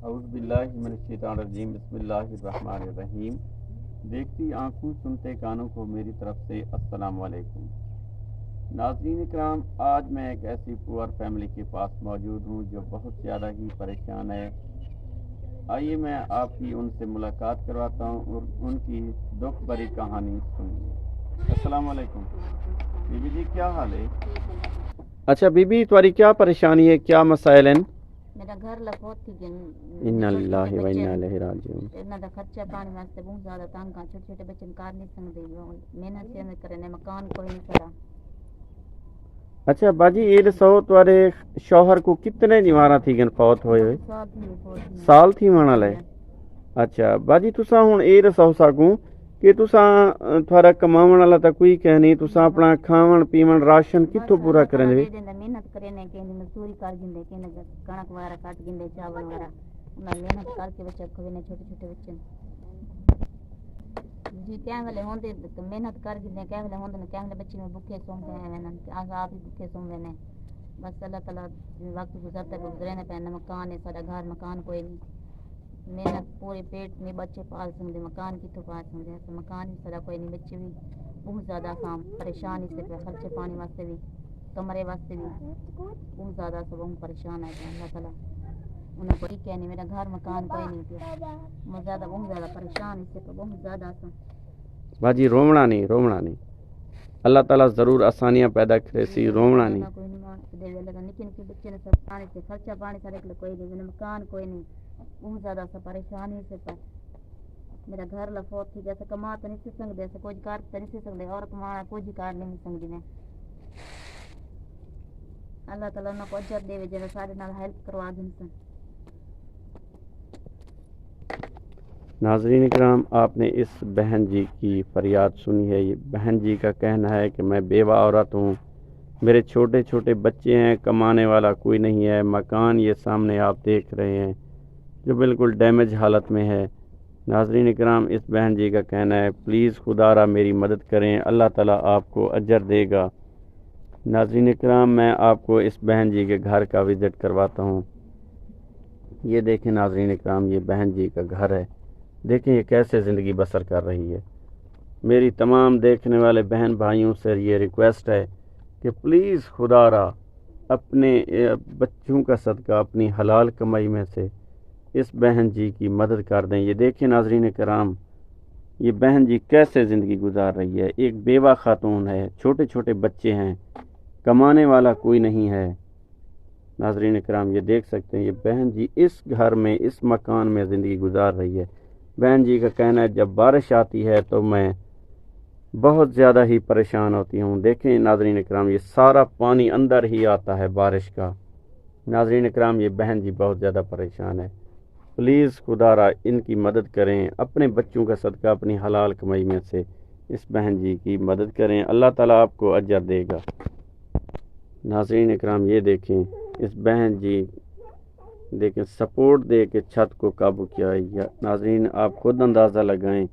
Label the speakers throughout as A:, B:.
A: اعوذ باللہ من الشیطان الرجیم بسم اللہ الرحمن الرحیم۔ دیکھتی آنکھوں سنتے کانوں کو میری طرف سے السلام علیکم۔ ناظرین اکرام، آج میں ایک ایسی پور فیملی کے پاس موجود ہوں جو بہت زیادہ ہی پریشان ہے۔ آئیے میں آپ کی ان سے ملاقات کرواتا ہوں اور ان کی دکھ بھری کہانی سنیے۔ السلام علیکم بی بی جی، کیا حال ہے؟ اچھا بی بی، تمہاری کیا پریشانی ہے، کیا مسائل ہیں؟
B: میرا گھر لگوت تھی
A: انا للہ و انا الیہ راجعون۔
B: انہاں دا خرچہ پانی واسطے بہت زیادہ تنگ ہاں، چھوٹے چھوٹے بچے کار نہیں سکدے، محنت سے کرنے مکان کوئی نہیں سڑا۔
A: اچھا باجی، یہ دسو تمہارے شوہر کو کتنے دیوارہ تھی گن فوت ہوئے ہوئے؟ سال تھی مانا لے۔ اچھا باجی، تساں ہن یہ دسو سکوں کہ تساں تھوڑا کماون والا تا کوئی کہ نہیں، تساں اپنا کھاون پیون راشن کتھوں پورا کرن دے؟
B: محنت کرنے کہ مزدوری کر گندے کہ کنک وغیرہ کٹ گندے، چاول وغیرہ انہاں محنت کر کے بچے کھونے چھوٹے چھوٹے بچے جی کہیں والے ہوندے محنت کر گندے، کہیں والے ہوندے کہیں والے بچے میں بھوکے سوندے ہیں، آج آپ ہی بھوکے سوندے نے۔ بس اللہ تعالیٰ وقت گزرتا گزرنے پہ مکان ہے سارا، گھر مکان کوئی نہیں، محنت پورے پیٹ میں بچے پال سکتے، مکان کتوں پال سکتے، مکان بھی سارا کوئی نہیں، بچے بھی بہت زیادہ کام پریشان اس سے خرچے پانی واسطے بھی، کمرے واسطے بھی بہت زیادہ سب ہم پریشان ہے۔ اللہ تعالیٰ انہیں کوئی کہہ نہیں، میرا گھر مکان کوئی نہیں پیا، میں زیادہ بہت زیادہ پریشان اس سے بہت زیادہ سا۔
A: باجی رومنا نہیں، اللہ تعالیٰ ضرور آسانیاں پیدا کرے سی، رومنا نہیں۔
B: نکے نکے بچے نے سب پانی سے خرچہ پانی سارے کوئی نہیں، مکان کوئی نہیں، بہت زیادہ سا پریشانی سے پر میرا گھر لفوت تھی، جیسے کما تو نہیں سکتے، جیسے کچھ کر تو نہیں سکتے، اور کمانا کچھ کر نہیں سکتی میں۔ اللہ تعالیٰ انہوں کو اجر دے جیسے سارے نال ہیلپ کروا دیں سن۔
A: ناظرین اکرام، آپ نے اس بہن جی کی فریاد سنی ہے۔ یہ بہن جی کا کہنا ہے کہ میں بیوہ عورت ہوں، میرے چھوٹے چھوٹے بچے ہیں، کمانے والا کوئی نہیں ہے، مکان یہ سامنے آپ دیکھ رہے ہیں جو بالکل ڈیمیج حالت میں ہے۔ ناظرین اکرام، اس بہن جی کا کہنا ہے پلیز خدا را میری مدد کریں، اللہ تعالیٰ آپ کو اجر دے گا۔ ناظرین اکرام، میں آپ کو اس بہن جی کے گھر کا وزٹ کرواتا ہوں۔ یہ دیکھیں ناظرین اکرام، یہ بہن جی کا گھر ہے، دیکھیں یہ کیسے زندگی بسر کر رہی ہے۔ میری تمام دیکھنے والے بہن بھائیوں سے یہ ریکویسٹ ہے کہ پلیز خدا را اپنے بچوں کا صدقہ اپنی حلال کمائی میں سے اس بہن جی کی مدد کر دیں۔ یہ دیکھیں ناظرین کرام، یہ بہن جی کیسے زندگی گزار رہی ہے، ایک بیوہ خاتون ہے، چھوٹے چھوٹے بچے ہیں، کمانے والا کوئی نہیں ہے۔ ناظرین کرام، یہ دیکھ سکتے ہیں یہ بہن جی اس گھر میں اس مکان میں زندگی گزار رہی ہے۔ بہن جی کا کہنا ہے جب بارش آتی ہے تو میں بہت زیادہ ہی پریشان ہوتی ہوں۔ دیکھیں ناظرین اکرام، یہ سارا پانی اندر ہی آتا ہے بارش کا۔ ناظرین اکرام، یہ بہن جی بہت زیادہ پریشان ہے، پلیز خدا را ان کی مدد کریں، اپنے بچوں کا صدقہ اپنی حلال کمائی میں سے اس بہن جی کی مدد کریں، اللہ تعالیٰ آپ کو اجر دے گا۔ ناظرین اکرام، یہ دیکھیں اس بہن جی دیکھیں سپورٹ دے کے چھت کو قابو کیا ہے۔ ناظرین آپ خود اندازہ لگائیں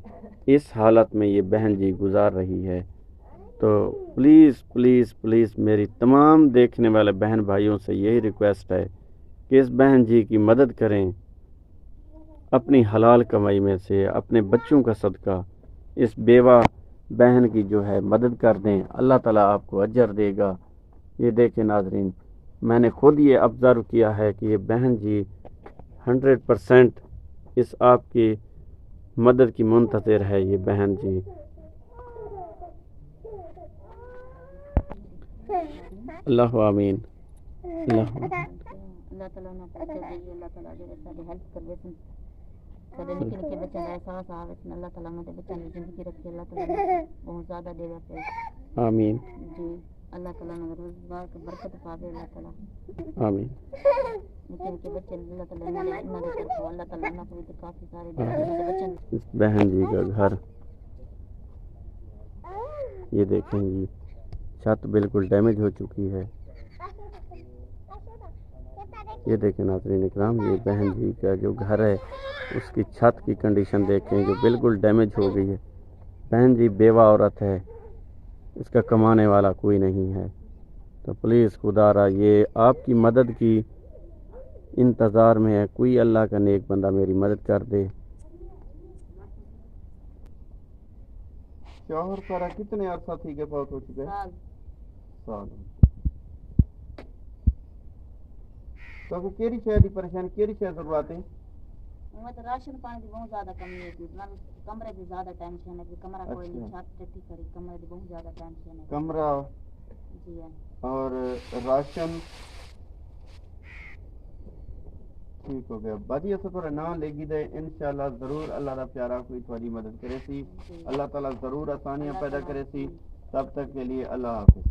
A: اس حالت میں یہ بہن جی گزار رہی ہے۔ تو پلیز پلیز پلیز میری تمام دیکھنے والے بہن بھائیوں سے یہی ریکویسٹ ہے کہ اس بہن جی کی مدد کریں، اپنی حلال کمائی میں سے اپنے بچوں کا صدقہ اس بیوہ بہن کی جو ہے مدد کر دیں، اللہ تعالیٰ آپ کو اجر دے گا۔ یہ دیکھیں ناظرین، میں نے خود یہ آبزرو کیا ہے کہ یہ بہن جی 100% اس آپ کی مدد کی منتظر ہے۔ یہ بہن جی اللہ آمین، اللہ
B: اللہ تعالیٰ نے اجر دے، اللہ تعالیٰ جو ساری ہیلپ کر سن، سارے نکے نکے بچے کا احساس آوے سن، اللہ تعالیٰ نے بچوں کی زندگی رکھی، اللہ تعالیٰ بہت زیادہ دے گا۔
A: آمین
B: جی اللہ تعالیٰ نے روزگار کی برکت پاوے، اللہ تعالیٰ
A: آمین۔
B: نکے نکے بچے اللہ تعالیٰ انہاں دے طرفوں اللہ تعالیٰ انہاں کو بھی کافی سارے بچے۔
A: اس بہن جی کا گھر یہ دیکھیں جی، چھت بالکل ڈیمیج ہو چکی ہے۔ یہ دیکھیں ناظرین اکرام، یہ بہن جی کا جو گھر ہے اس کی چھت کی کنڈیشن دیکھیں جو بالکل ڈیمیج ہو گئی ہے۔ بہن جی بیوہ عورت ہے، اس کا کمانے والا کوئی نہیں ہے، تو پلیز خدا را یہ آپ کی مدد کی انتظار میں ہے کوئی اللہ کا نیک بندہ میری مدد کر دے۔
C: شوہر سارا کتنے عرصہ تھی کہ فوت ہو چکے؟ سال تو کو کیری شے دی پریشانی کیری شے ضرورت ہے؟
B: وہ تو راشن پانی کی بہت زیادہ کمی ہے کمرے کی زیادہ ٹینشن ہے کہ کمرہ کوئی نہیں چھت ٹٹی کری کمرے کی بہت زیادہ ٹینشن ہے
C: کمرہ
B: جی
C: اور راشن ٹھیک ہو گیا باجی اسے تھوڑا نام لے گی دے انشاءاللہ ضرور اللہ دا پیارا کوئی تھوڑی مدد کرے سی اللہ تعالیٰ ضرور آسانیاں پیدا کرے سی تب تک کے لیے اللہ حافظ۔